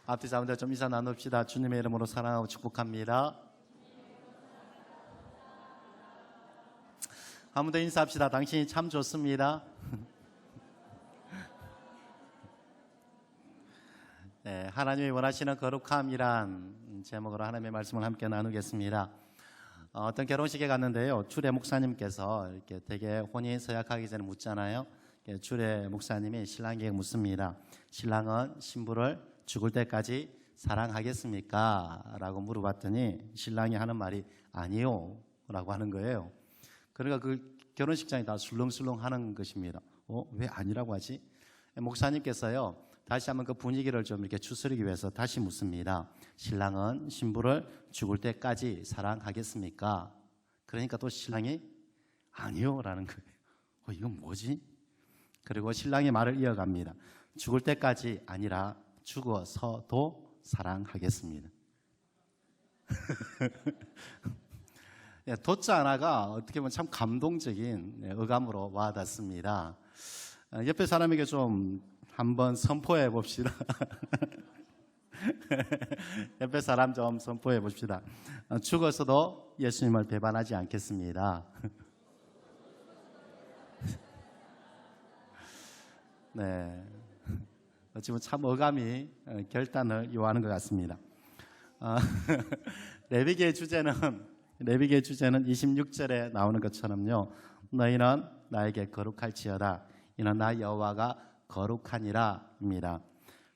앞뒤 자분들 좀 인사 나눕시다. 주님의 이름으로 사랑하고 축복합니다. 한 번 더 인사합시다. 당신이 참 좋습니다. 네, 하나님이 원하시는 거룩함이란 제목으로 하나님의 말씀을 함께 나누겠습니다. 어떤 결혼식에 갔는데요, 주례 목사님께서 이렇게 되게 혼인 서약하기 전에 묻잖아요. 주례 목사님이 신랑에게 묻습니다. 신랑은 신부를 죽을 때까지 사랑하겠습니까? 라고 물어봤더니 신랑이 하는 말이 아니요 라고 하는 거예요. 그러니까 그 결혼식장이 다 술렁술렁 하는 것입니다. 왜 아니라고 하지? 목사님께서요, 다시 한번 그 분위기를 좀 이렇게 추스르기 위해서 다시 묻습니다. 신랑은 신부를 죽을 때까지 사랑하겠습니까? 그러니까 또 신랑이 아니요 라는 거예요. 이건 뭐지? 그리고 신랑이 말을 이어갑니다. 죽을 때까지 아니라 죽어서도 사랑하겠습니다. 도자 하나가 어떻게 보면 참 감동적인 어감으로 와닿습니다. 옆에 사람에게 좀 한번 선포해 봅시다. 옆에 사람 좀 선포해 봅시다. 죽어서도 예수님을 배반하지 않겠습니다. 네, 어찌보면 참 어감이 결단을 요하는 것 같습니다. 레위기의 주제는 26절에 나오는 것처럼요, 너희는 나에게 거룩할지어다. 이는 나 여호와가 거룩하니라입니다.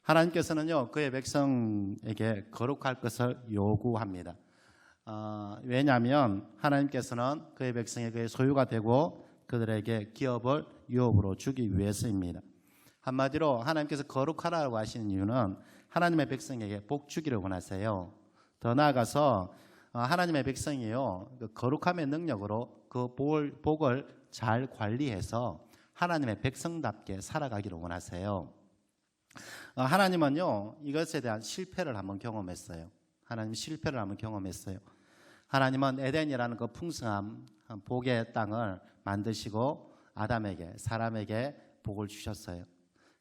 하나님께서는요, 그의 백성에게 거룩할 것을 요구합니다. 왜냐하면 하나님께서는 그의 백성이 그의 소유가 되고 그들에게 기업을 유업으로 주기 위해서입니다. 한마디로 하나님께서 거룩하라고 하시는 이유는 하나님의 백성에게 복 주기를 원하세요. 더 나아가서 하나님의 백성이요, 그 거룩함의 능력으로 그 복을 잘 관리해서 하나님의 백성답게 살아가기를 원하세요. 하나님은요, 이것에 대한 실패를 한번 경험했어요. 하나님 실패를 한번 경험했어요. 하나님은 에덴이라는 그 풍성한 복의 땅을 만드시고 아담에게, 사람에게 복을 주셨어요.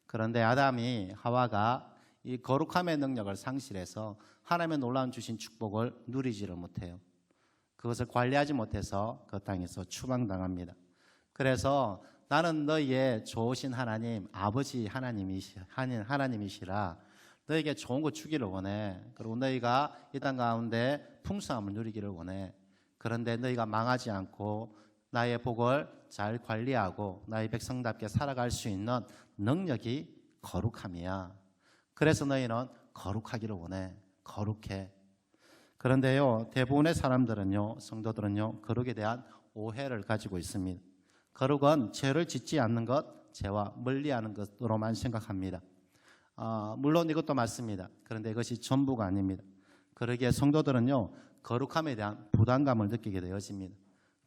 그런데 아담이 하와가 이 거룩함의 능력을 상실해서 하나님의 놀라운 주신 축복을 누리지를 못해요. 그것을 관리하지 못해서 그 땅에서 추방당합니다. 그래서 나는 너희의 좋으신 하나님, 아버지 하나님이시라 너희에게 좋은 거 주기를 원해. 그리고 너희가 이 땅 가운데 풍성함을 누리기를 원해. 그런데 너희가 망하지 않고 나의 복을 잘 관리하고 나의 백성답게 살아갈 수 있는 능력이 거룩함이야. 그래서 너희는 거룩하기를 원해. 거룩해. 그런데요, 대부분의 사람들은요, 성도들은요, 거룩에 대한 오해를 가지고 있습니다. 거룩은 죄를 짓지 않는 것, 죄와 멀리하는 것으로만 생각합니다. 물론 이것도 맞습니다. 그런데 이것이 전부가 아닙니다. 그러기에 성도들은요, 거룩함에 대한 부담감을 느끼게 되어집니다.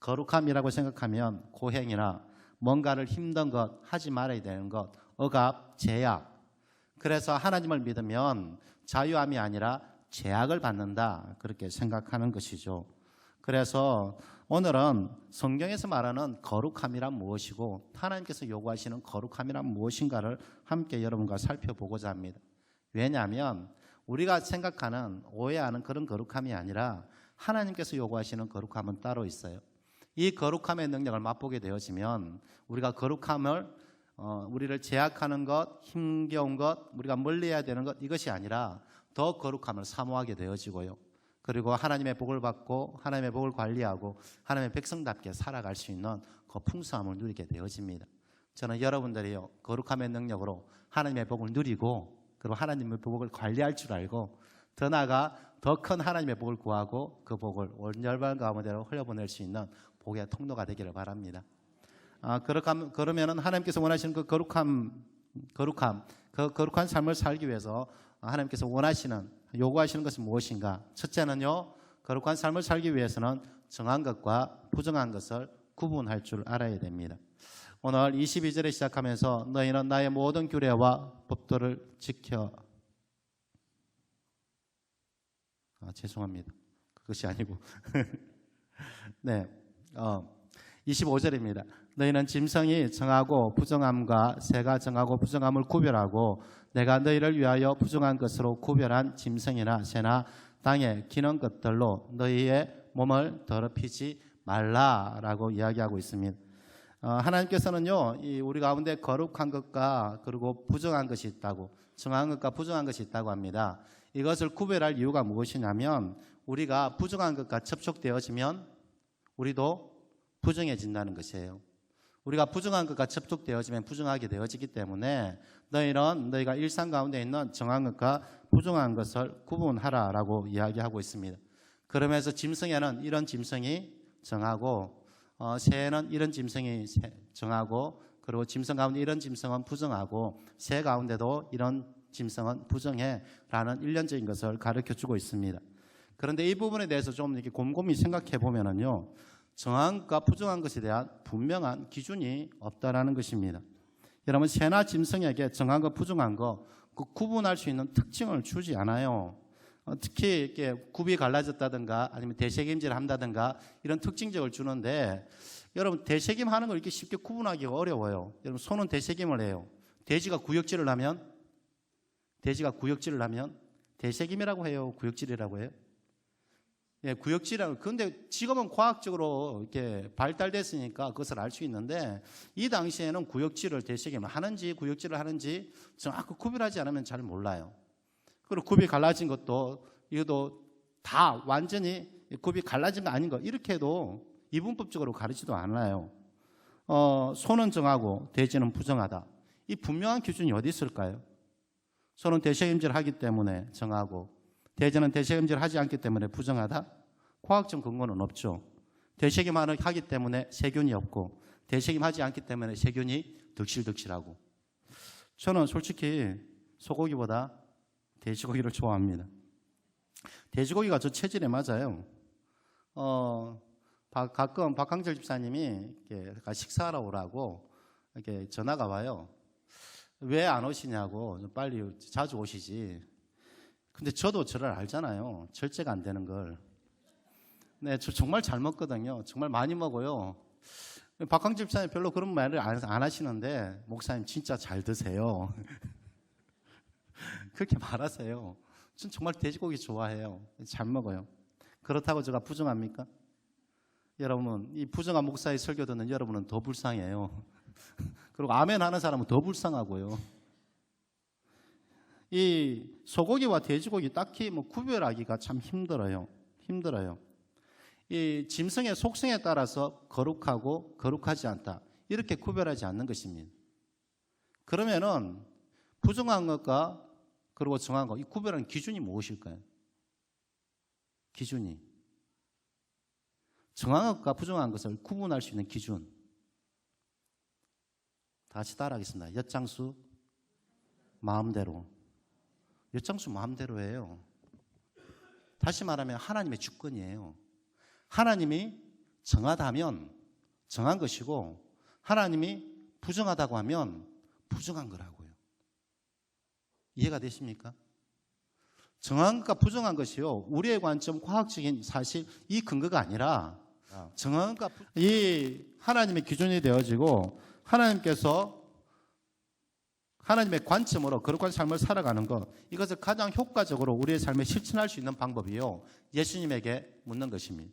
거룩함이라고 생각하면 고행이나 뭔가를 힘든 것, 하지 말아야 되는 것, 억압, 제약. 그래서 하나님을 믿으면 자유함이 아니라 제약을 받는다, 그렇게 생각하는 것이죠. 그래서 오늘은 성경에서 말하는 거룩함이란 무엇이고 하나님께서 요구하시는 거룩함이란 무엇인가를 함께 여러분과 살펴보고자 합니다. 왜냐하면 우리가 생각하는, 오해하는 그런 거룩함이 아니라 하나님께서 요구하시는 거룩함은 따로 있어요. 이 거룩함의 능력을 맛보게 되어지면 우리가 거룩함을 우리를 제약하는 것, 힘겨운 것, 우리가 멀리해야 되는 것, 이것이 아니라 더 거룩함을 사모하게 되어지고요. 그리고 하나님의 복을 받고 하나님의 복을 관리하고 하나님의 백성답게 살아갈 수 있는 그 풍성함을 누리게 되어집니다. 저는 여러분들이요, 거룩함의 능력으로 하나님의 복을 누리고 그리고 하나님의 복을 관리할 줄 알고 더 나아가 더 큰 하나님의 복을 구하고 그 복을 온 열방 가운데로 흘려보낼 수 있는 복의 통로가 되기를 바랍니다. 그러면은 하나님께서 원하시는 그 거룩한 삶을 살기 위해서 하나님께서 원하시는, 요구하시는 것은 무엇인가? 첫째는요, 거룩한 삶을 살기 위해서는 정한 것과 부정한 것을 구분할 줄 알아야 됩니다. 오늘 22절에 시작하면서 너희는 나의 모든 규례와 법도를 지켜. 죄송합니다. 그것이 아니고 네, 25절입니다. 너희는 짐승이 정하고 부정함과 새가 정하고 부정함을 구별하고 내가 너희를 위하여 부정한 것으로 구별한 짐승이나 새나 땅에 기는 것들로 너희의 몸을 더럽히지 말라라고 이야기하고 있습니다. 하나님께서는요, 우리 가운데 거룩한 것과 그리고 부정한 것이 있다고, 정한 것과 부정한 것이 있다고 합니다. 이것을 구별할 이유가 무엇이냐면 우리가 부정한 것과 접촉되어지면 우리도 부정해진다는 것이에요. 우리가 부정한 것과 접촉되어지면 부정하게 되어지기 때문에 너희가 일상 가운데 있는 정한 것과 부정한 것을 구분하라라고 이야기하고 있습니다. 그러면서 짐승에는 이런 짐승이 정하고 새에는 이런 짐승이 정하고 그리고 짐승 가운데 이런 짐승은 부정하고 새 가운데도 이런 짐승은 부정해라는 일련적인 것을 가르쳐주고 있습니다. 그런데 이 부분에 대해서 좀 이렇게 곰곰이 생각해 보면은요, 정한 것과 부정한 것에 대한 분명한 기준이 없다라는 것입니다. 여러분, 새나 짐승에게 정한 것, 부정한 것, 그 구분할 수 있는 특징을 주지 않아요. 특히 이렇게 굽이 갈라졌다든가 아니면 대책임질을 한다든가 이런 특징적을 주는데, 여러분 대책임하는 걸 이렇게 쉽게 구분하기가 어려워요. 여러분 소는 대책임을 해요. 돼지가 구역질을 하면 대책임이라고 해요, 구역질이라고 해요? 예, 구역질이라고. 그런데 지금은 과학적으로 이렇게 발달됐으니까 그것을 알 수 있는데 이 당시에는 구역질을 대책임을 하는지 구역질을 하는지 정확히 구별하지 않으면 잘 몰라요. 그리고 굽이 갈라진 것도 이것도 다 완전히 굽이 갈라진 거 아닌 거 이렇게 해도 이분법적으로 가르치지도 않아요. 소는 정하고 돼지는 부정하다. 이 분명한 기준이 어디 있을까요? 소는 대책임질을 하기 때문에 정하고 돼지는 대책임질을 하지 않기 때문에 부정하다? 과학적 근거는 없죠. 대책임하기 때문에 세균이 없고 대책임하지 않기 때문에 세균이 득실득실하고. 저는 솔직히 소고기보다 돼지고기를 좋아합니다. 돼지고기가 저 체질에 맞아요. 가끔 박강철 집사님이 이렇게 식사하러 오라고 이렇게 전화가 와요. 왜 안 오시냐고. 빨리 자주 오시지. 근데 저도 저를 알잖아요. 절제가 안 되는 걸. 네, 저 정말 잘 먹거든요. 정말 많이 먹어요. 박강철 집사님 별로 그런 말을 안 하시는데 목사님 진짜 잘 드세요. 그렇게 말하세요. 전 정말 돼지고기 좋아해요. 잘 먹어요. 그렇다고 제가 부정합니까? 여러분, 이 부정한 목사의 설교 듣는 여러분은 더 불쌍해요. 그리고 아멘 하는 사람은 더 불쌍하고요. 이 소고기와 돼지고기 딱히 구별하기가 참 힘들어요. 이 짐승의 속성에 따라서 거룩하고 거룩하지 않다. 이렇게 구별하지 않는 것입니다. 그러면은 부정한 것과 그리고 정한 것, 이 구별하는 기준이 무엇일까요? 기준이. 정한 것과 부정한 것을 구분할 수 있는 기준. 다 같이 따라하겠습니다. 엿장수 마음대로. 엿장수 마음대로예요. 다시 말하면 하나님의 주권이에요. 하나님이 정하다면 정한 것이고 하나님이 부정하다고 하면 부정한 거라고요. 이해가 되십니까? 정한 것과 부정한 것이요, 우리의 관점, 과학적인 사실 이 근거가 아니라 정한 것과 이 하나님의 기준이 되어지고 하나님께서 하나님의 관점으로 거룩한 삶을 살아가는 것, 이것을 가장 효과적으로 우리의 삶에 실천할 수 있는 방법이요, 예수님에게 묻는 것입니다.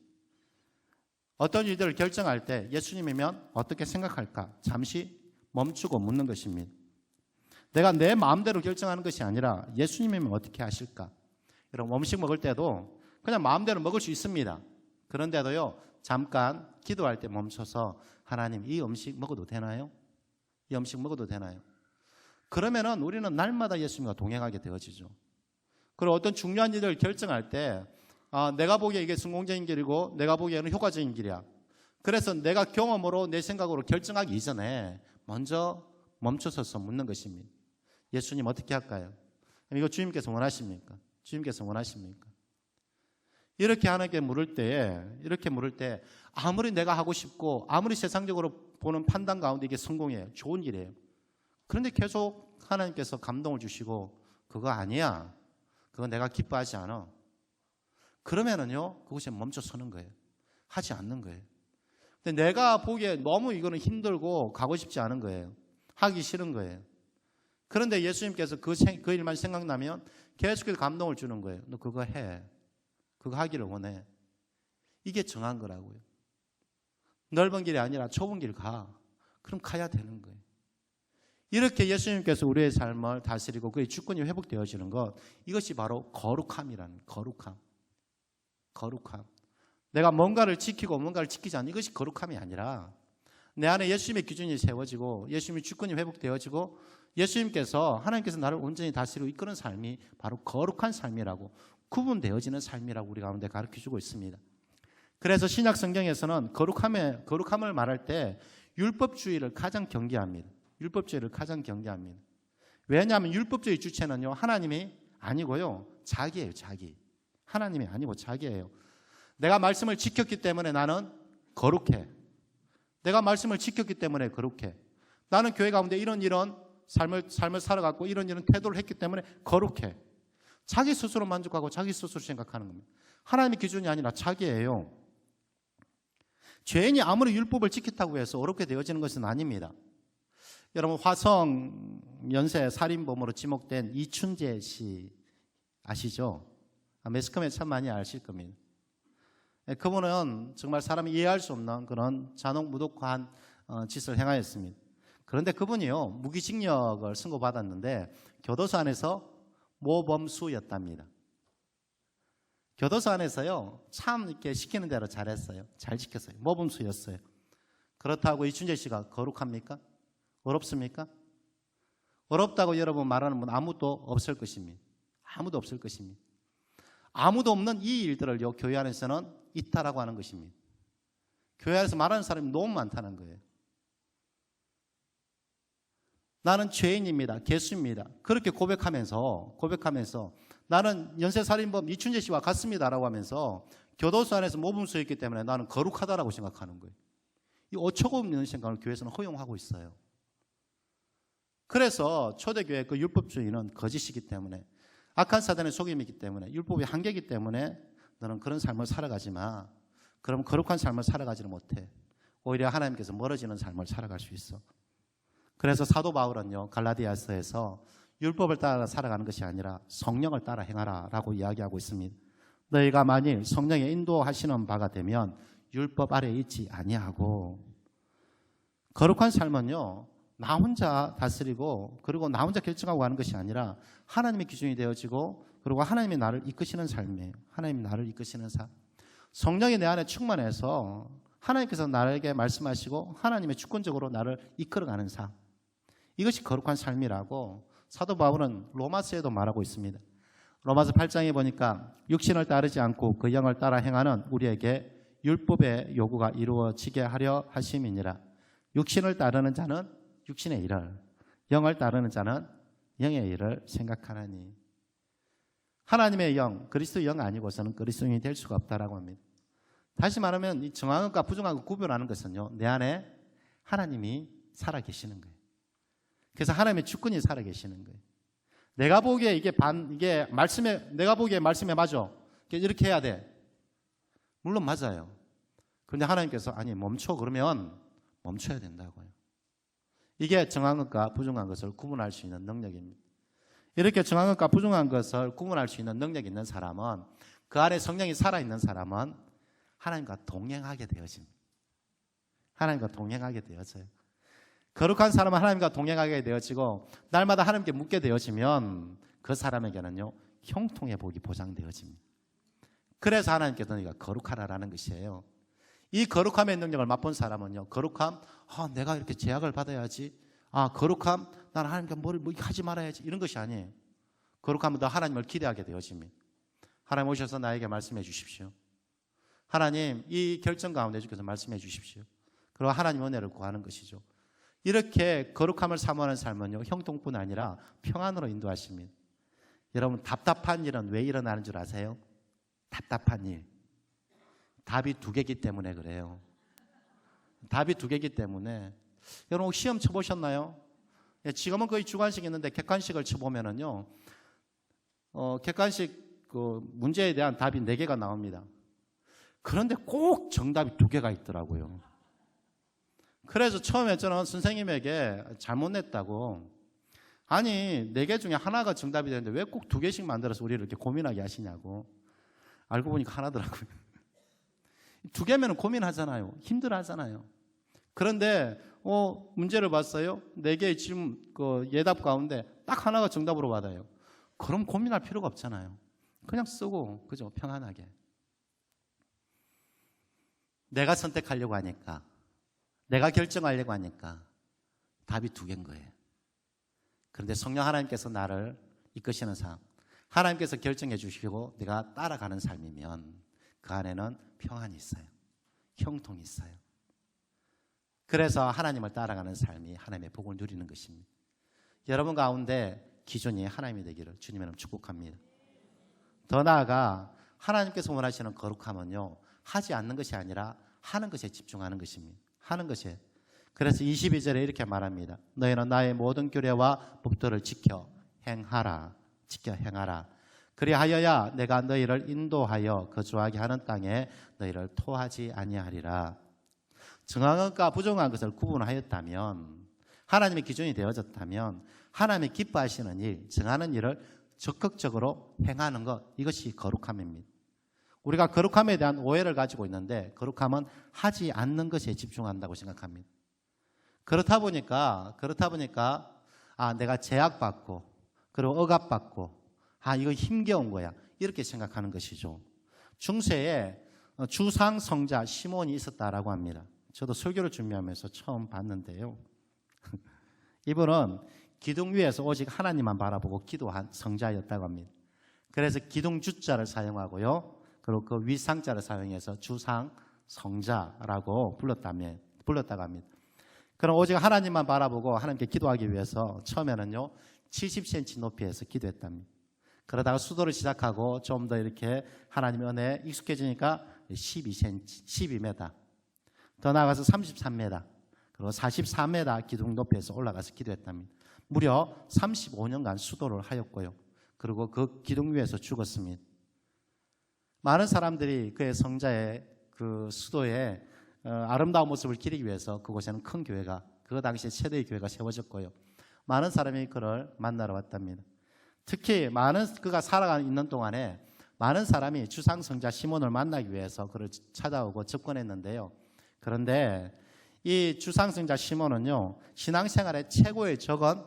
어떤 일들을 결정할 때 예수님이면 어떻게 생각할까? 잠시 멈추고 묻는 것입니다. 내가 내 마음대로 결정하는 것이 아니라 예수님이면 어떻게 하실까? 여러분, 음식 먹을 때도 그냥 마음대로 먹을 수 있습니다. 그런데도요, 잠깐 기도할 때 멈춰서 하나님, 이 음식 먹어도 되나요? 이 음식 먹어도 되나요? 그러면은 우리는 날마다 예수님과 동행하게 되어지죠. 그리고 어떤 중요한 일을 결정할 때 내가 보기에 이게 성공적인 길이고 내가 보기에는 효과적인 길이야. 그래서 내가 경험으로 내 생각으로 결정하기 이전에 먼저 멈춰서서 묻는 것입니다. 예수님 어떻게 할까요? 이거 주님께서 원하십니까? 주님께서 원하십니까? 이렇게 하나님께 물을 때 아무리 내가 하고 싶고 아무리 세상적으로 보는 판단 가운데 이게 성공이에요. 좋은 일이에요. 그런데 계속 하나님께서 감동을 주시고 그거 아니야. 그거 내가 기뻐하지 않아. 그러면은요, 그곳에 멈춰 서는 거예요. 하지 않는 거예요. 근데 내가 보기에 너무 이거는 힘들고 가고 싶지 않은 거예요. 하기 싫은 거예요. 그런데 예수님께서 그 일만 생각나면 계속해서 감동을 주는 거예요. 너 그거 해. 그거 하기를 원해. 이게 정한 거라고요. 넓은 길이 아니라 좁은 길 가. 그럼 가야 되는 거예요. 이렇게 예수님께서 우리의 삶을 다스리고 그의 주권이 회복되어지는 것, 이것이 바로 거룩함이라는 거룩함. 거룩함. 내가 뭔가를 지키고 뭔가를 지키지 않는 이것이 거룩함이 아니라 내 안에 예수님의 기준이 세워지고 예수님의 주권이 회복되어지고 예수님께서 하나님께서 나를 온전히 다스리고 이끄는 삶이 바로 거룩한 삶이라고, 구분되어지는 삶이라고 우리 가운데 가르쳐주고 있습니다. 그래서 신약 성경에서는 거룩함을 말할 때 율법주의를 가장 경계합니다. 율법주의를 가장 경계합니다. 왜냐하면 율법주의 주체는요, 하나님이 아니고요, 자기예요. 자기. 하나님이 아니고 자기예요. 내가 말씀을 지켰기 때문에 나는 거룩해. 내가 말씀을 지켰기 때문에 거룩해. 나는 교회 가운데 이런 삶을 살아갔고 이런 태도를 했기 때문에 거룩해. 자기 스스로 만족하고 자기 스스로 생각하는 겁니다. 하나님의 기준이 아니라 자기예요. 죄인이 아무리 율법을 지켰다고 해서 어렵게 되어지는 것은 아닙니다. 여러분, 화성 연쇄 살인범으로 지목된 이춘재 씨 아시죠? 매스컴에 참 많이 아실 겁니다. 그분은 정말 사람이 이해할 수 없는 그런 잔혹무도한 짓을 행하였습니다. 그런데 그분이요, 무기징역을 선고받았는데 교도소 안에서 모범수였답니다. 교도소 안에서요, 참 이렇게 시키는 대로 잘했어요. 잘 지켰어요. 모범수였어요. 그렇다고 이춘재 씨가 거룩합니까? 어렵습니까? 어렵다고 여러분 말하는 분 아무도 없을 것입니다. 아무도 없을 것입니다. 아무도 없는 이 일들을요, 교회 안에서는 있다라고 하는 것입니다. 교회 안에서 말하는 사람이 너무 많다는 거예요. 나는 죄인입니다. 개수입니다. 그렇게 고백하면서 나는 연쇄살인범 이춘재 씨와 같습니다라고 하면서 교도소 안에서 모범수였기 때문에 나는 거룩하다라고 생각하는 거예요. 이 어처구 없는 생각을 교회에서는 허용하고 있어요. 그래서 초대교회 그 율법주의는 거짓이기 때문에, 악한 사단의 속임이기 때문에, 율법의 한계이기 때문에 너는 그런 삶을 살아가지 마. 그럼 거룩한 삶을 살아가지는 못해. 오히려 하나님께서 멀어지는 삶을 살아갈 수 있어. 그래서 사도 바울은요, 갈라디아서에서 율법을 따라 살아가는 것이 아니라 성령을 따라 행하라 라고 이야기하고 있습니다. 너희가 만일 성령의 인도하시는 바가 되면 율법 아래에 있지 아니하고. 거룩한 삶은요, 나 혼자 다스리고 그리고 나 혼자 결정하고 가는 것이 아니라 하나님의 기준이 되어지고 그리고 하나님이 나를 이끄시는 삶이에요. 하나님이 나를 이끄시는 삶. 성령이 내 안에 충만해서 하나님께서 나에게 말씀하시고 하나님의 주권적으로 나를 이끌어가는 삶. 이것이 거룩한 삶이라고 사도 바울은 로마서에도 말하고 있습니다. 로마서 8장에 보니까 육신을 따르지 않고 그 영을 따라 행하는 우리에게 율법의 요구가 이루어지게 하려 하심이니라. 육신을 따르는 자는 육신의 일을, 영을 따르는 자는 영의 일을 생각하나니. 하나님의 영, 그리스도의 영 아니고서는 그리스도인이 될 수가 없다라고 합니다. 다시 말하면 이 정한 것과 부정한 것 구별하는 것은요, 내 안에 하나님이 살아계시는 거예요. 그래서 하나님의 주권이 살아계시는 거예요. 내가 보기에 내가 보기에 말씀에 맞아. 이렇게 해야 돼. 물론 맞아요. 그런데 하나님께서 아니 멈춰 그러면 멈춰야 된다고요. 이게 정한 것과 부정한 것을 구분할 수 있는 능력입니다. 이렇게 정한 것과 부정한 것을 구분할 수 있는 능력이 있는 사람은, 그 안에 성령이 살아있는 사람은 하나님과 동행하게 되어집니다. 하나님과 동행하게 되어져요. 거룩한 사람은 하나님과 동행하게 되어지고 날마다 하나님께 묻게 되어지면 그 사람에게는요, 형통의 복이 보장되어집니다. 그래서 하나님께서 너희가 거룩하라라는 것이에요. 이 거룩함의 능력을 맛본 사람은요, 거룩함, 내가 이렇게 제약을 받아야지. 거룩함, 나는 하나님께 뭘 하지 말아야지. 이런 것이 아니에요. 거룩함은 더 하나님을 기대하게 되어집니다. 하나님 오셔서 나에게 말씀해 주십시오. 하나님, 이 결정 가운데 주께서 말씀해 주십시오. 그리고 하나님 은혜를 구하는 것이죠. 이렇게 거룩함을 사모하는 삶은요, 형통뿐 아니라 평안으로 인도하십니다. 여러분, 답답한 일은 왜 일어나는 줄 아세요? 답답한 일. 답이 두 개이기 때문에 그래요. 답이 두 개이기 때문에. 여러분 혹시 시험 쳐보셨나요? 지금은 거의 주관식 있는데 객관식을 쳐보면은요, 객관식 그 문제에 대한 답이 4개가 나옵니다. 그런데 꼭 정답이 2개가 있더라고요. 그래서 처음에 저는 선생님에게 잘못 냈다고, 아니 4개 중에 하나가 정답이 되는데 왜 꼭 2개씩 만들어서 우리를 이렇게 고민하게 하시냐고. 알고 보니까 하나더라고요. 2개면 고민하잖아요. 힘들어하잖아요. 그런데 문제를 봤어요. 4개의 질문 예답 가운데 딱 하나가 정답으로 받아요. 그럼 고민할 필요가 없잖아요. 그냥 쓰고, 그죠? 평안하게. 내가 선택하려고 하니까, 내가 결정하려고 하니까 답이 2개인 거예요. 그런데 성령 하나님께서 나를 이끄시는 삶, 하나님께서 결정해 주시고 내가 따라가는 삶이면 그 안에는 평안이 있어요. 형통이 있어요. 그래서 하나님을 따라가는 삶이 하나님의 복을 누리는 것입니다. 여러분 가운데 기준이 하나님이 되기를 주님의 이름으로 축복합니다. 더 나아가 하나님께서 원하시는 거룩함은요, 하지 않는 것이 아니라 하는 것에 집중하는 것입니다. 하는 것에. 그래서 22절에 이렇게 말합니다. 너희는 나의 모든 규례와 법도를 지켜 행하라. 지켜 행하라. 그리하여야 내가 너희를 인도하여 거주하게 하는 땅에 너희를 토하지 아니하리라. 정한 것과 부정한 것을 구분하였다면, 하나님의 기준이 되어졌다면 하나님이 기뻐하시는 일, 정하는 일을 적극적으로 행하는 것, 이것이 거룩함입니다. 우리가 거룩함에 대한 오해를 가지고 있는데, 거룩함은 하지 않는 것에 집중한다고 생각합니다. 그렇다 보니까 내가 제약받고 그리고 억압받고 이거 힘겨운 거야, 이렇게 생각하는 것이죠. 중세에 주상 성자 시몬이 있었다라고 합니다. 저도 설교를 준비하면서 처음 봤는데요. 이분은 기둥 위에서 오직 하나님만 바라보고 기도한 성자였다고 합니다. 그래서 기둥 주자를 사용하고요, 그리고 그 위상자를 사용해서 주상 성자라고 불렀다고 합니다. 그럼 오직 하나님만 바라보고 하나님께 기도하기 위해서 처음에는요 70cm 높이에서 기도했답니다. 그러다가 수도를 시작하고 좀 더 이렇게 하나님의 은혜에 익숙해지니까 12cm, 12m, 더 나아가서 33m, 그리고 44m 기둥 높이에서 올라가서 기도했답니다. 무려 35년간 수도를 하였고요. 그리고 그 기둥 위에서 죽었습니다. 많은 사람들이 그의 성자의 그 수도의 아름다운 모습을 기리기 위해서 그곳에는 큰 교회가, 그 당시에 최대의 교회가 세워졌고요. 많은 사람이 그를 만나러 왔답니다. 특히 그가 살아가 있는 동안에 많은 사람이 주상성자 시몬을 만나기 위해서 그를 찾아오고 접근했는데요. 그런데 이 주상성자 시몬은요, 신앙생활의 최고의 적은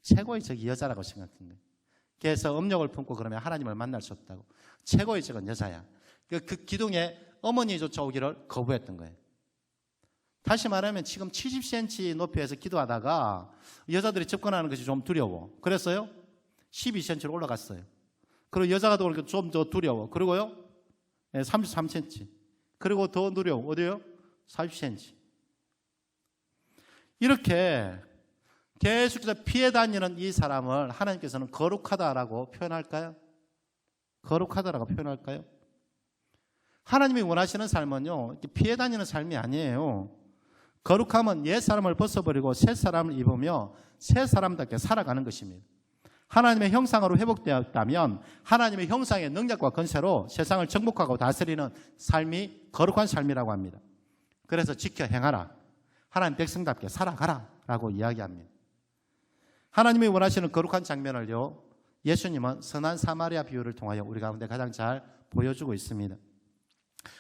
최고의 적이 여자라고 생각한 거예요. 그래서 음욕을 품고 그러면 하나님을 만날 수 없다고. 최고의 적은 여자야. 그 기둥에 어머니조차 오기를 거부했던 거예요. 다시 말하면 지금 70cm 높이에서 기도하다가 여자들이 접근하는 것이 좀 두려워. 그랬어요? 12cm로 올라갔어요. 그리고 여자가 또 좀 더 두려워. 그리고요 33cm. 그리고 더 두려워. 어디요? 40cm. 이렇게 계속해서 피해 다니는 이 사람을 하나님께서는 거룩하다라고 표현할까요? 거룩하다라고 표현할까요? 하나님이 원하시는 삶은요, 피해 다니는 삶이 아니에요. 거룩함은 옛 사람을 벗어버리고 새 사람을 입으며 새 사람답게 살아가는 것입니다. 하나님의 형상으로 회복되었다면 하나님의 형상의 능력과 권세로 세상을 정복하고 다스리는 삶이 거룩한 삶이라고 합니다. 그래서 지켜 행하라. 하나님 백성답게 살아가라 라고 이야기합니다. 하나님이 원하시는 거룩한 장면을요, 예수님은 선한 사마리아 비유를 통하여 우리 가운데 가장 잘 보여주고 있습니다.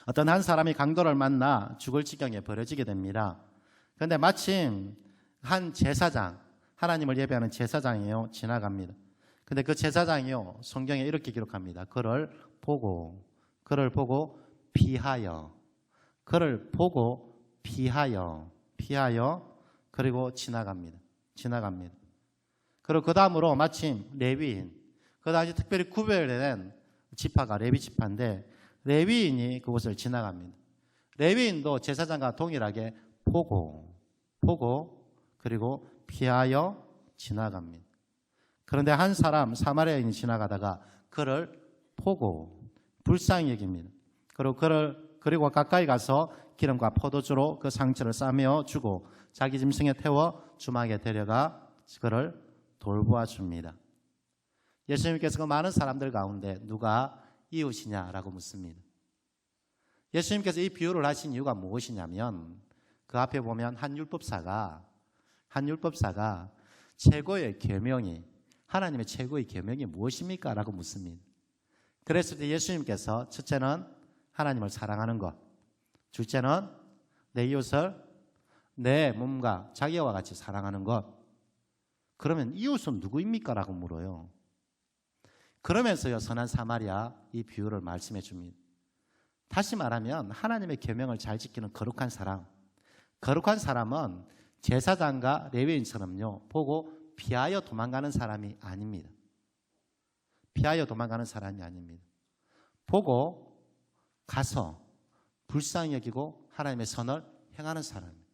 어떤 한 사람이 강도를 만나 죽을 지경에 버려지게 됩니다. 그런데 마침 한 제사장, 하나님을 예배하는 제사장이요, 지나갑니다. 근데 그 제사장이요, 성경에 이렇게 기록합니다. 그를 보고 피하여 그리고 지나갑니다. 그리고 그 다음으로 마침 레위인, 그 당시 특별히 구별된 지파가 레위 지파인데 레위인이 그곳을 지나갑니다. 레위인도 제사장과 동일하게 보고 그리고 피하여 지나갑니다. 그런데 한 사람 사마리아인이 지나가다가 그를 보고 불쌍히 여깁니다. 그리고 가까이 가서 기름과 포도주로 그 상처를 싸매어 주고 자기 짐승에 태워 주막에 데려가 그를 돌보아 줍니다. 예수님께서 그 많은 사람들 가운데 누가 이웃이냐라고 묻습니다. 예수님께서 이 비유를 하신 이유가 무엇이냐면 그 앞에 보면 한 율법사가 최고의 계명이, 하나님의 최고의 계명이 무엇입니까? 라고 묻습니다. 그랬을 때 예수님께서 첫째는 하나님을 사랑하는 것, 둘째는 내 이웃을 내 몸과 자기와 같이 사랑하는 것. 그러면 이웃은 누구입니까? 라고 물어요. 그러면서요, 선한 사마리아 이 비유를 말씀해 줍니다. 다시 말하면 하나님의 계명을 잘 지키는 거룩한 사람은 제사장과 레위인처럼요, 보고 피하여 도망가는 사람이 아닙니다. 보고 가서 불쌍히 여기고 하나님의 선을 행하는 사람입니다.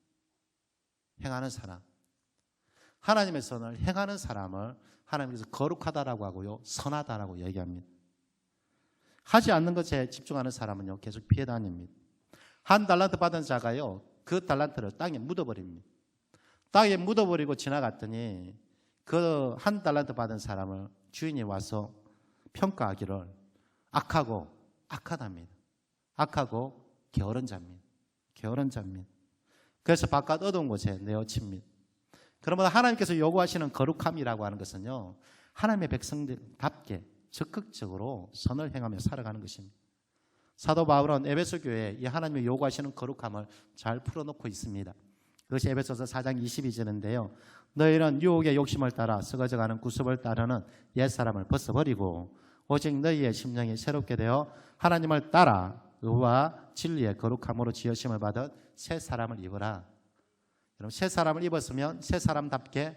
하나님의 선을 행하는 사람을 하나님께서 거룩하다라고 하고요, 선하다라고 얘기합니다. 하지 않는 것에 집중하는 사람은요, 계속 피해 다닙니다. 한 달란트 받은 자가요, 그 달란트를 땅에 묻어버립니다. 땅에 묻어버리고 지나갔더니 그 한 달란트 받은 사람을 주인이 와서 평가하기를 악하답니다. 악하고 게으른 자입니다. 그래서 바깥 어두운 곳에 내어칩니다. 그러면 하나님께서 요구하시는 거룩함이라고 하는 것은요, 하나님의 백성들답게 적극적으로 선을 행하며 살아가는 것입니다. 사도 바울은 에베소 교회에 이 하나님이 요구하시는 거룩함을 잘 풀어놓고 있습니다. 그것이 에베소서 4장 22절인데요. 너희는 유혹의 욕심을 따라 썩어져가는 구습을 따르는 옛사람을 벗어버리고 오직 너희의 심령이 새롭게 되어 하나님을 따라 의와 진리의 거룩함으로 지으심을 받은 새 사람을 입어라. 여러분, 새 사람을 입었으면 새 사람답게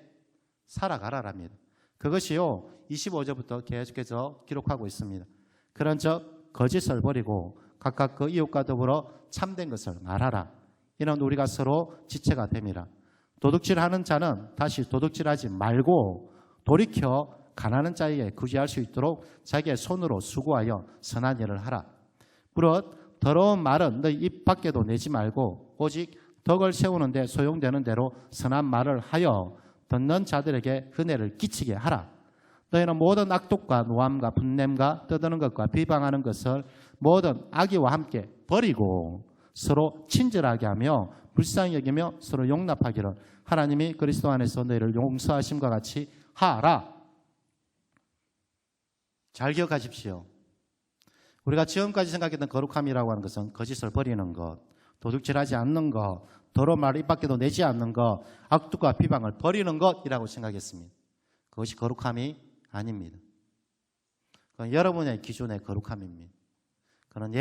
살아가라랍니다. 그것이요, 25절부터 계속해서 기록하고 있습니다. 그런즉 거짓을 버리고 각각 그 이웃과 더불어 참된 것을 말하라. 이는 우리가 서로 지체가 됨이라. 도둑질하는 자는 다시 도둑질하지 말고 돌이켜 가난한 자에게 구제할 수 있도록 자기의 손으로 수고하여 선한 일을 하라. 무릇 더러운 말은 너희 입 밖에도 내지 말고 오직 덕을 세우는 데 소용되는 대로 선한 말을 하여 듣는 자들에게 은혜를 끼치게 하라. 너희는 모든 악독과 노함과 분냄과 떠드는 것과 비방하는 것을 모든 악의와 함께 버리고 서로 친절하게 하며 불쌍히 여기며 서로 용납하기를 하나님이 그리스도 안에서 너희를 용서하심과 같이 하라. 잘 기억하십시오. 우리가 지금까지 생각했던 거룩함이라고 하는 것은 거짓을 버리는 것, 도둑질하지 않는 것, 더러운 말을 입 밖에도 내지 않는 것, 악독과 비방을 버리는 것이라고 생각했습니다. 그것이 거룩함이 아닙니다. 그건 여러분의 기준의 거룩함입니다. 그는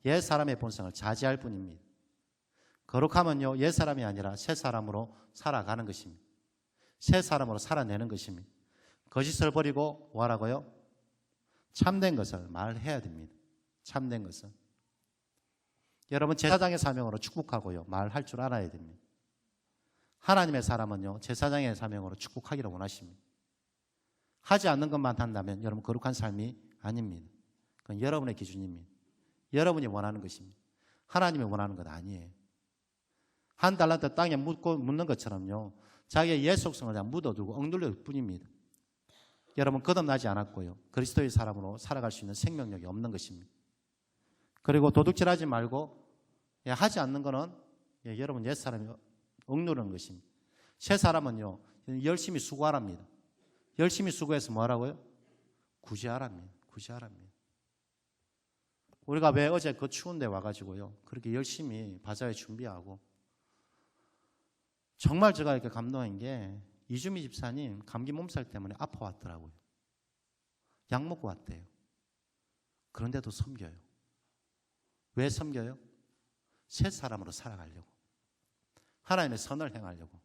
옛사람의 본성을 자제할 뿐입니다. 거룩함은요, 옛사람이 아니라 새사람으로 살아가는 것입니다. 새사람으로 살아내는 것입니다. 거짓을 버리고 뭐하라고요? 참된 것을 말해야 됩니다. 참된 것을. 여러분, 제사장의 사명으로 축복하고요, 말할 줄 알아야 됩니다. 하나님의 사람은요, 제사장의 사명으로 축복하기를 원하십니다. 하지 않는 것만 한다면 여러분 거룩한 삶이 아닙니다. 그건 여러분의 기준입니다. 여러분이 원하는 것입니다. 하나님이 원하는 것 아니에요. 한 달란트 땅에 묻는 것처럼요, 자기의 옛 속성을 그냥 묻어두고 억눌릴 뿐입니다. 여러분, 거듭나지 않았고요, 그리스도의 사람으로 살아갈 수 있는 생명력이 없는 것입니다. 그리고 도둑질하지 말고 하지 않는 것은 여러분 옛사람이 억누르는 것입니다. 새 사람은요, 열심히 수고하랍니다. 열심히 수고해서 뭐하라고요? 구제하랍니다. 우리가 왜 어제 그 추운 데 와가지고요, 그렇게 열심히 바자회 준비하고, 정말 제가 이렇게 감동한 게 이주미 집사님 감기 몸살 때문에 아파왔더라고요. 약 먹고 왔대요. 그런데도 섬겨요. 왜 섬겨요? 새 사람으로 살아가려고, 하나님의 선을 행하려고.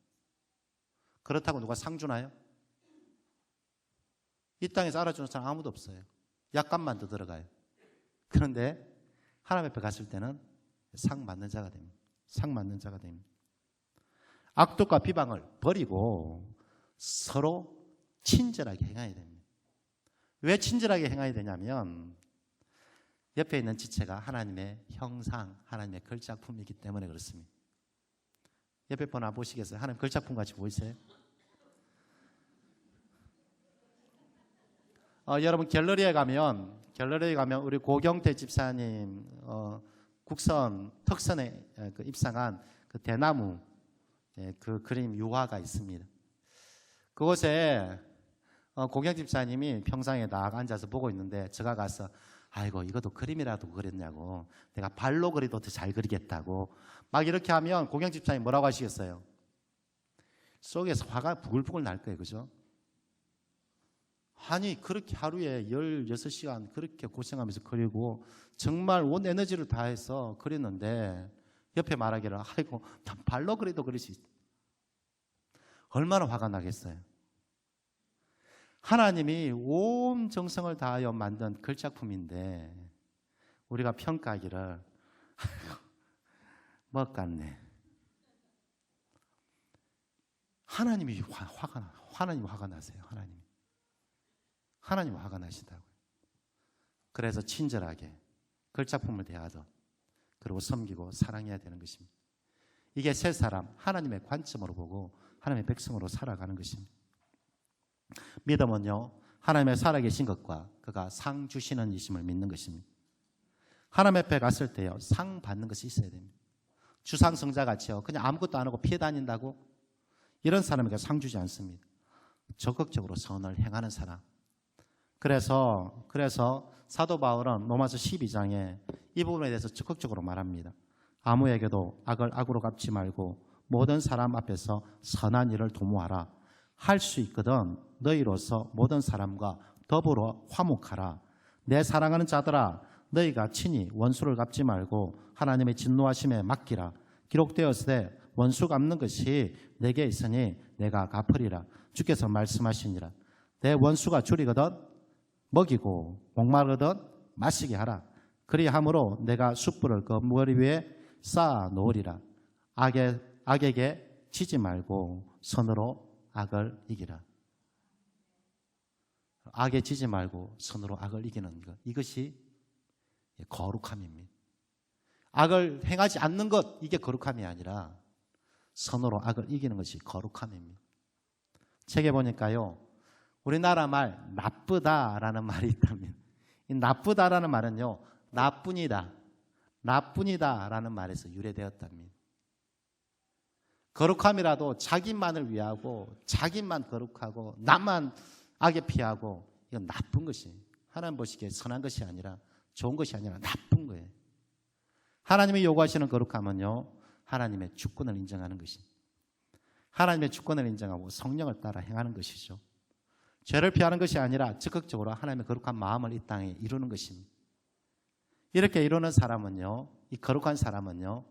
그렇다고 누가 상 주나요? 이 땅에서 알아주는 사람 아무도 없어요. 약값만 더 들어가요. 그런데 하나님 앞에 갔을 때는 상 받는 자가 됩니다. 악독과 비방을 버리고 서로 친절하게 행해야 됩니다. 왜 친절하게 행해야 되냐면 옆에 있는 지체가 하나님의 형상, 하나님의 걸작품이기 때문에 그렇습니다. 옆에 분 안 보시겠어요? 하나님 걸작품 같이 보이세요? 여러분 갤러리에 가면 우리 고경태 집사님 국선 특선에 입상한 그 대나무 그 그림 유화가 있습니다. 그곳에 고경 집사님이 평상에 딱 앉아서 보고 있는데 제가 가서 아이고 이것도 그림이라도 그렸냐고, 내가 발로 그리도 더 잘 그리겠다고 막 이렇게 하면 고경 집사님 뭐라고 하시겠어요? 속에서 화가 부글부글 날 거예요. 그죠? 아니 그렇게 하루에 16시간 그렇게 고생하면서 그리고 정말 온 에너지를 다해서 그렸는데 옆에 말하기를 아이고 난 발로 그리도 그릴 수 있어. 얼마나 화가 나겠어요. 하나님이 온 정성을 다하여 만든 글작품인데 우리가 평가하기를 뭐 같네. 하나님이 화가 나세요. 하나님 화가 나시다고요. 그래서 친절하게 글작품을 대하듯 그리고 섬기고 사랑해야 되는 것입니다. 이게 새 사람 하나님의 관점으로 보고 하나님의 백성으로 살아가는 것입니다. 믿음은요, 하나님의 살아계신 것과 그가 상 주시는 이심을 믿는 것입니다. 하나님 앞에 갔을 때요, 상 받는 것이 있어야 됩니다. 주상성자같이요 그냥 아무것도 안 하고 피해 다닌다고 이런 사람에게 상 주지 않습니다. 적극적으로 선을 행하는 사람. 그래서 사도 바울은 로마서 12장에 이 부분에 대해서 적극적으로 말합니다. 아무에게도 악을 악으로 갚지 말고 모든 사람 앞에서 선한 일을 도모하라. 할 수 있거든 너희로서 모든 사람과 더불어 화목하라. 내 사랑하는 자들아, 너희가 친히 원수를 갚지 말고 하나님의 진노하심에 맡기라. 기록되었으되 원수 갚는 것이 내게 있으니 내가 갚으리라. 주께서 말씀하시니라. 내 원수가 줄이거든 먹이고 목마르거든 마시게 하라. 그리함으로 내가 숯불을 그 머리 위에 쌓아 놓으리라. 악에게 지지 말고 선으로 악을 이기라. 악에 지지 말고 선으로 악을 이기는 것, 이것이 거룩함입니다. 악을 행하지 않는 것, 이게 거룩함이 아니라 선으로 악을 이기는 것이 거룩함입니다. 책에 보니까요, 우리나라 말 나쁘다라는 말이 있답니다. 이 나쁘다라는 말은요, 나뿐이다라는 말에서 유래되었답니다. 거룩함이라도 자기만을 위하고 자기만 거룩하고 나만 악에 피하고 이건 나쁜 것이, 하나님 보시기에 선한 것이 아니라 좋은 것이 아니라 나쁜 거예요. 하나님이 요구하시는 거룩함은요, 하나님의 주권을 인정하는 것입니다. 하나님의 주권을 인정하고 성령을 따라 행하는 것이죠. 죄를 피하는 것이 아니라 적극적으로 하나님의 거룩한 마음을 이 땅에 이루는 것입니다. 이렇게 이루는 사람은요, 이 거룩한 사람은요,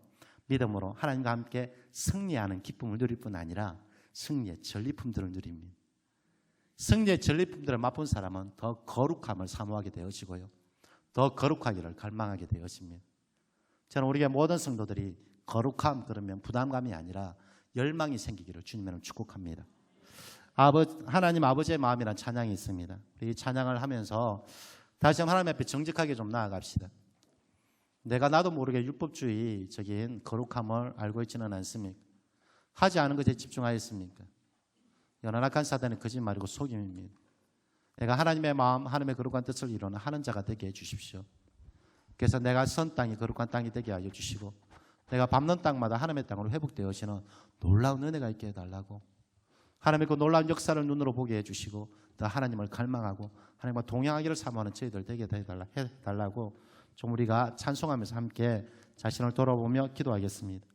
믿음으로 하나님과 함께 승리하는 기쁨을 누릴 뿐 아니라 승리의 전리품들을 누립니다. 승리의 전리품들을 맛본 사람은 더 거룩함을 사모하게 되어지고요, 더 거룩하기를 갈망하게 되어집니다. 저는 우리의 모든 성도들이 거룩함 그러면 부담감이 아니라 열망이 생기기를 주님으로 축복합니다. 하나님 아버지의 마음이란 찬양이 있습니다. 이 찬양을 하면서 다시 한번 하나님 앞에 정직하게 좀 나아갑시다. 내가 나도 모르게 율법주의적인 거룩함을 알고 있지는 않습니까? 하지 않은 것에 집중하였습니까? 연한악한 사단의 거짓말이고 속임입니다. 내가 하나님의 마음, 하나님의 거룩한 뜻을 이루는 하는 자가 되게 해주십시오. 그래서 내가 선 땅이 거룩한 땅이 되게 하여 주시고, 내가 밟는 땅마다 하나님의 땅으로 회복되어지는 놀라운 은혜가 있게 해달라고, 하나님의 그 놀라운 역사를 눈으로 보게 해주시고, 더 하나님을 갈망하고 하나님과 동행하기를 사모하는 저희들 되게 해달라고 좀 우리가 찬송하면서 함께 자신을 돌아보며 기도하겠습니다.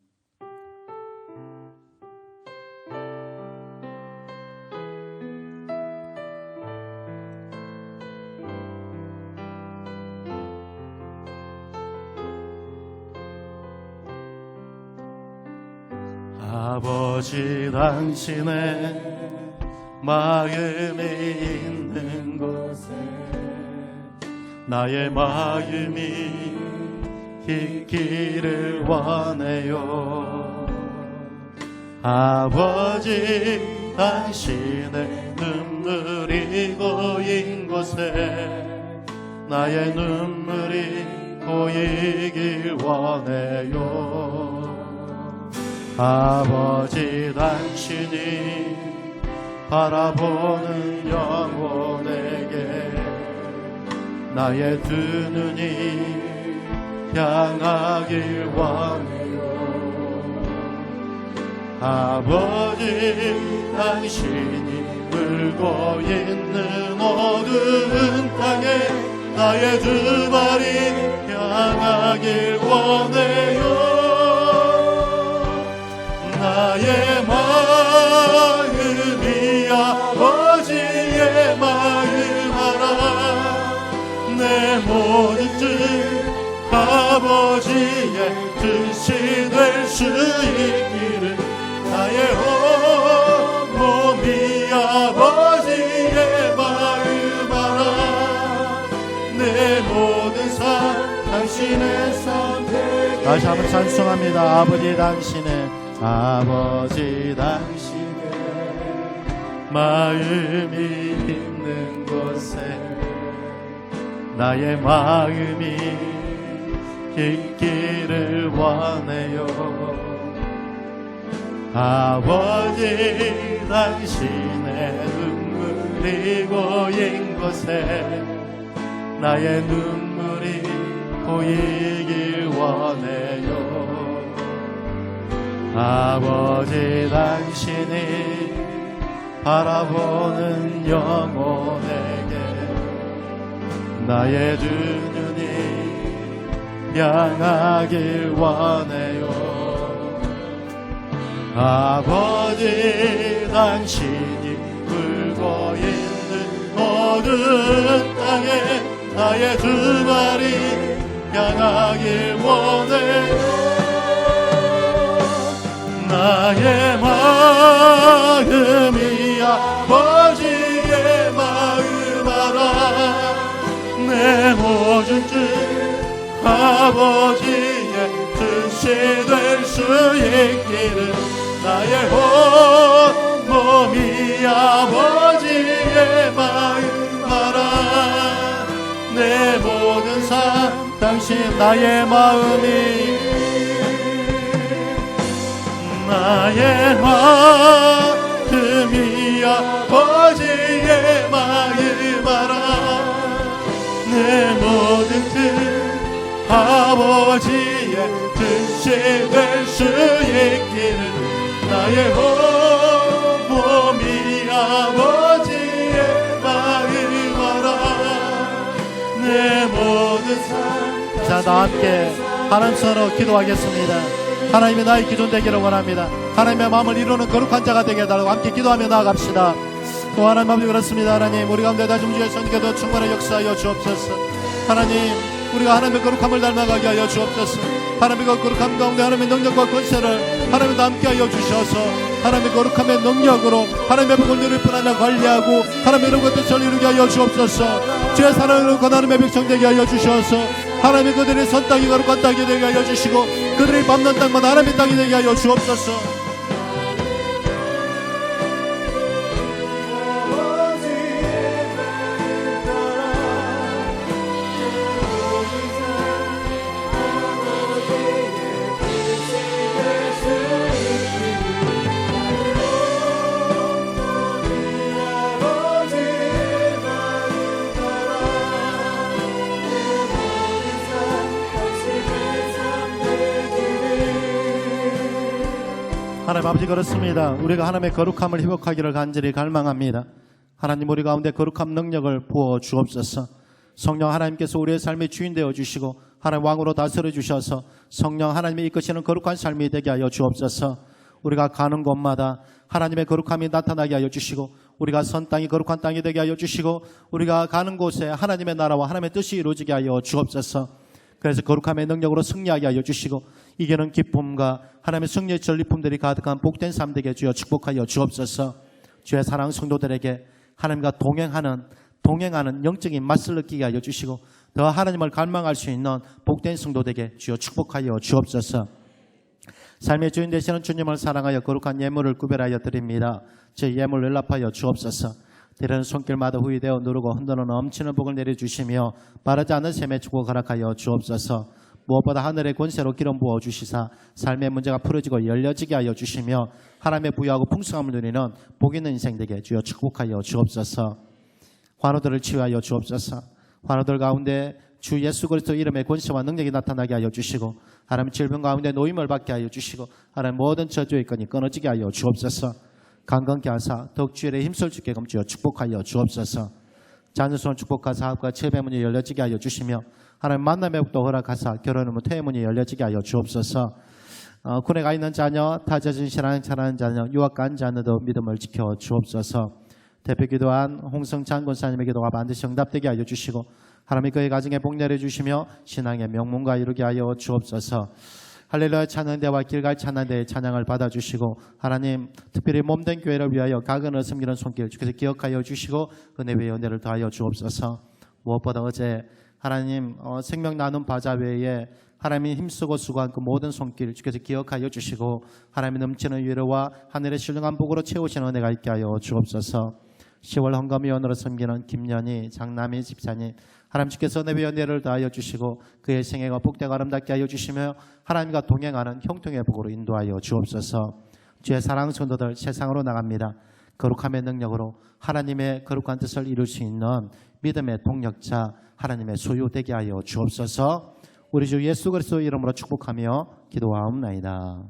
아버지, 당신의 마음이 있는 곳에 나의 마음이 있기를 원해요. 아버지, 당신의 눈물이 고인 곳에 나의 눈물이 고이길 원해요. 아버지, 당신이 바라보는 영혼에게 나의 두 눈이 향하길 원해요. 아버지 당신이 울고 있는 어두운 땅에 나의 두 발이 향하길 원해요. 나의 마음이 아버지의 마음 알아. 내 모든 뜻 아버지의 뜻이 될 수 있기를. 나의 몸이 아버지의 마음 알아. 내 모든 삶 당신의 선택. 다시 한번 찬송합니다. 아버지 당신의 마음이 있는 곳에 나의 마음이 있기를 원해요. 아버지 당신의 눈물이 고인 곳에 나의 눈물이 고이길 원해요. 아버지 당신이 바라보는 영혼에게 나의 두 눈이 향하길 원해요. 아버지 당신이 울고 있는 어두운 땅에 나의 두 발이 향하길 원해요. 나의 마음이 아버지의 마음 알아. 내 모든 뜻 아버지의 뜻이 될 수 있기를. 나의 몸이 아버지의 마음 알아. 내 모든 삶 당신 나의 마음이 아버지의 마음 알아. 내 모든 뜻 아버지의 뜻이 될 수 있기를. 나의 몸이 아버지의 마음 알아. 내 모든 삶. 자, 다 함께 하나님 서로 기도하겠습니다. 하나님이 나의 기존 되기를 원합니다. 하나님의 마음을 이루는 거룩한 자가 되게 해달라고 함께 기도하며 나아갑시다. 또 하나님 아버지 그렇습니다. 하나님 우리 가운데 다짐 주의 선교도 충만히 역사하여 주옵소서. 하나님 우리가 하나님의 거룩함을 닮아가게 하여 주옵소서. 하나님의 거룩함 가운데 하나님의 능력과 권세를 하나님과 함께하여 주셔서 하나님의 거룩함의 능력으로 하나님의 복을 누릴 뿐 아니라 관리하고 하나님의 이런 것들을 이루게 하여 주옵소서. 주의 사랑으로 하나님의 백성 되게 하여 주셔서 하나님의 그들의 선 땅이 거룩한 땅이 되게 하여 주시고 그들이 밟는 땅만 하나님의 땅이 되게 하여 주옵소서. 하나님 아버지 그렇습니다. 우리가 하나님의 거룩함을 회복하기를 간절히 갈망합니다. 하나님 우리 가운데 거룩함 능력을 부어 주옵소서. 성령 하나님께서 우리의 삶의 주인 되어 주시고 하나님 왕으로 다스려 주셔서 성령 하나님이 이끄시는 거룩한 삶이 되게 하여 주옵소서. 우리가 가는 곳마다 하나님의 거룩함이 나타나게 하여 주시고 우리가 선 땅이 거룩한 땅이 되게 하여 주시고 우리가 가는 곳에 하나님의 나라와 하나님의 뜻이 이루어지게 하여 주옵소서. 그래서 거룩함의 능력으로 승리하게 하여 주시고 이기는 기쁨과 하나님의 승리의 전리품들이 가득한 복된 삶 되게 주여 축복하여 주옵소서. 주의 사랑 성도들에게 하나님과 동행하는 영적인 맛을 느끼게 하여 주시고 더 하나님을 갈망할 수 있는 복된 성도들에게 주여 축복하여 주옵소서. 삶의 주인 되시는 주님을 사랑하여 거룩한 예물을 구별하여 드립니다. 제 예물 연락하여 주옵소서. 때로는 손길마다 후이되어 누르고 흔드는 넘치는 복을 내려주시며 바르지 않은 셈의 축복 허락하여 주옵소서. 무엇보다 하늘의 권세로 기름 부어 주시사 삶의 문제가 풀어지고 열려지게 하여 주시며 하나님의 부유하고 풍성함을 누리는 복 있는 인생 되게 주여 축복하여 주옵소서. 환우들을 치유하여 주옵소서. 환우들 가운데 주 예수 그리스도 이름의 권세와 능력이 나타나게 하여 주시고 하나님 질병 가운데 노임을 받게 하여 주시고 하나님 모든 저주의 끈이 끊어지게 하여 주옵소서. 강건케 하사 더욱 주일에 힘쓸 수 있게 검주어 축복하여 주옵소서. 자녀손을 축복하사 사업과 재배 문이 열려지게 하여 주시며 하나님 만남의 복도 허락하사 결혼의 문 퇴의 문이 열려지게 하여 주옵소서. 군에 가 있는 자녀, 다져진 신앙 잘하는 자녀, 유학 간 자녀도 믿음을 지켜 주옵소서. 대표 기도한 홍성 장군사님의 기도가 반드시 응답되게 하여 주시고 하나님 그의 가정에 복 내려 주시며 신앙의 명문과 이루게 하여 주옵소서. 할렐루야 찬양대와 길갈 찬양대의 찬양을 받아주시고 하나님 특별히 몸된 교회를 위하여 각은을 섬기는 손길 주께서 기억하여 주시고 은혜의 연대를 더하여 주옵소서. 무엇보다 어제 하나님 생명 나눔 바자 외에 하나님이 힘쓰고 수고한 그 모든 손길 주께서 기억하여 주시고 하나님이 넘치는 위로와 하늘의 신령한 복으로 채우시는 은혜가 있게 하여 주옵소서. 10월 헌금위원으로 섬기는 김연희 장남희 집사님 하나님 주께서 은혜의 연대를 더하여 주시고 그의 생애가 복되고 아름답게 하여 주시며 하나님과 동행하는 형통의 복으로 인도하여 주옵소서. 주의 사랑 성도들 세상으로 나갑니다. 거룩함의 능력으로 하나님의 거룩한 뜻을 이룰 수 있는 믿음의 동력자 하나님의 소유 되게 하여 주옵소서. 우리 주 예수 그리스도 이름으로 축복하며 기도하옵나이다.